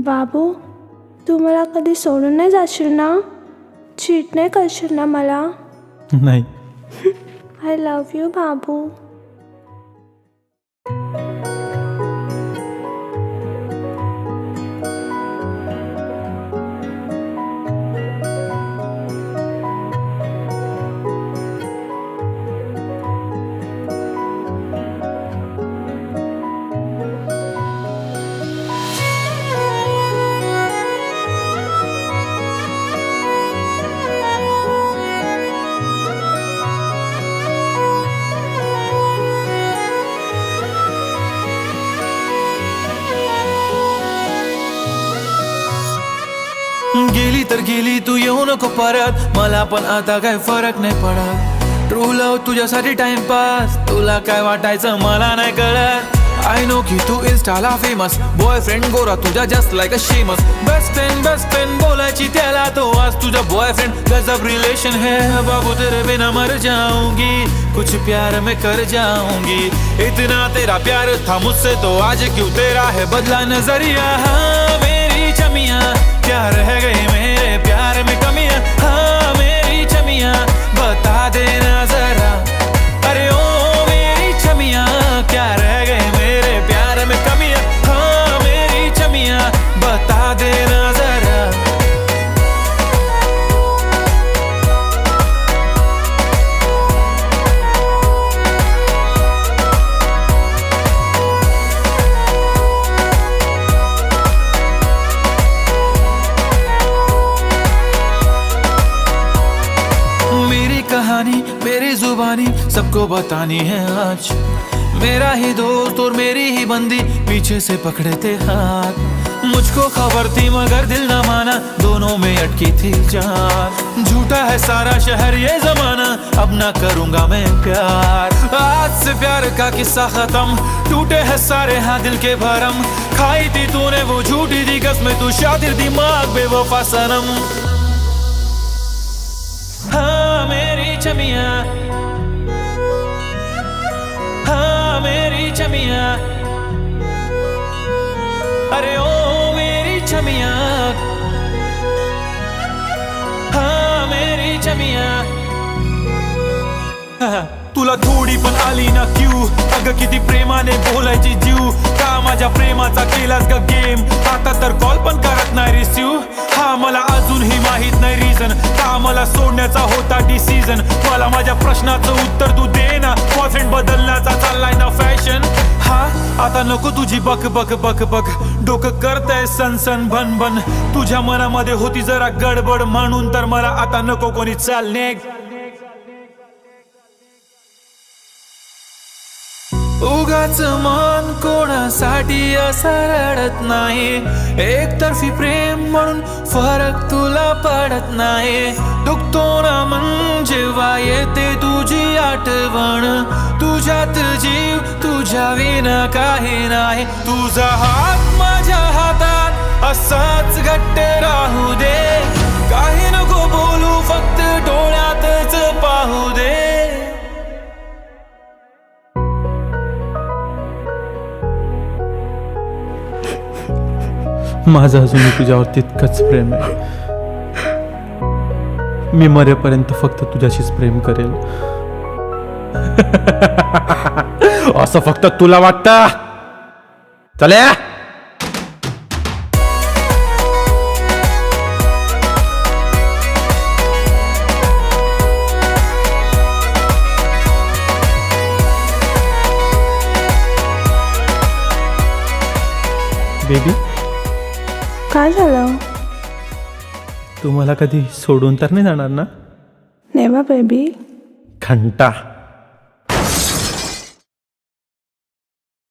बाबू, तू मला कधी सोडून नाही जाशील ना? चीट नाही करशील ना मला? नाही. आय लव्ह यू बाबू. गेली तर गेली, तू येऊ नको परत. मला पण आता काय फरक नाही पडत. ट्रू लव्ह तुझ्यासाठी टाइमपास, तुला काय वाटायचं मला नाही कळत. आय नो की तू इन्स्टाला फेमस, बॉयफ्रेंड गोरा तुझा just like a Sheamus. Best friend बोलायची त्याला, तो आज तुझा बॉयफ्रेंड. गजब रिलेशन है बाबू, तेरे बिना मर जाऊंगी. कुछ प्यार में कर जाऊंगी. इतना तेरा प्यार था मुझसे, तो आज क्यों तेरा है बदला नजरिया. हाँ मेरी चमिया, क्या रह गई मेरे प्यार में कमियां. हाँ मेरी चमिया, बता देना जरा. अरे ओ मेरी चमिया, क्या रह गए मेरे प्यार में कमियां. हाँ मेरी चमिया, बता देना जरा. कहानी मेरी जुबानी सबको बतानी है आज. मेरा ही दोस्त और मेरी ही बंदी पीछे से पकड़े थे हाथ. मुझको खबर थी मगर दिल न माना, दोनों में अटकी थी जान. झूठा है सारा शहर ये जमाना, अब ना करूंगा मैं प्यार. आज से प्यार का किस्सा खत्म, टूटे हैं सारे हाँ दिल के भरम. खाई थी तूने वो झूठी थी कसमें, तू शातिर दिमाग बेवफा सनम. हाँ मेरी चमिया, हाँ मेरी चमिया. अरे ओ मेरी चमिया, हाँ मेरी चमिया. तुला थोडी पण आली ना क्यू, अगं किती प्रेमाने बोलायची जीव. का माझ्या प्रेमाचा केलास ग गेम, आता तर कॉल पण करत नाही रिसीव. हा मला अजूनही माहित नाही रिझन, का मला सोडण्याचा होता डिसिजन. मला माझ्या प्रश्नाचं उत्तर तू दे ना, बॉयफ्रेंड बदलण्याचा चाललाय ना फॅशन. हा आता नको तुझी बक बक बक बक, डोकं करतंय सन भन भन. तुझ्या मनामध्ये होती जरा गडबड, म्हणून तर मला आता नको कोणी चालणे. उगाच मन कोणासाठी असं रडत नाही. एकतर्फी प्रेम म्हणून फरक तुला पडत नाही. दुखतो ना मन जेव्हा येते तुझी आठवण. तुझ्यात जीव तुझ्या विना काही नाही. तुझा हात माझ्या हातात असाच घट्ट राहू दे. काही नको बोलू, फक्त डोळ्यातच पाहू दे. माझं अजूनही तुझ्यावर तितकंच प्रेम आहे. मी मरेपर्यंत फक्त तुझ्याशीच प्रेम करेल. असं फक्त तुला वाटतं. चले बेबी. काय झालं? तू मला कधी सोडून तर नाही जाणार ना? Never baby. घंटा.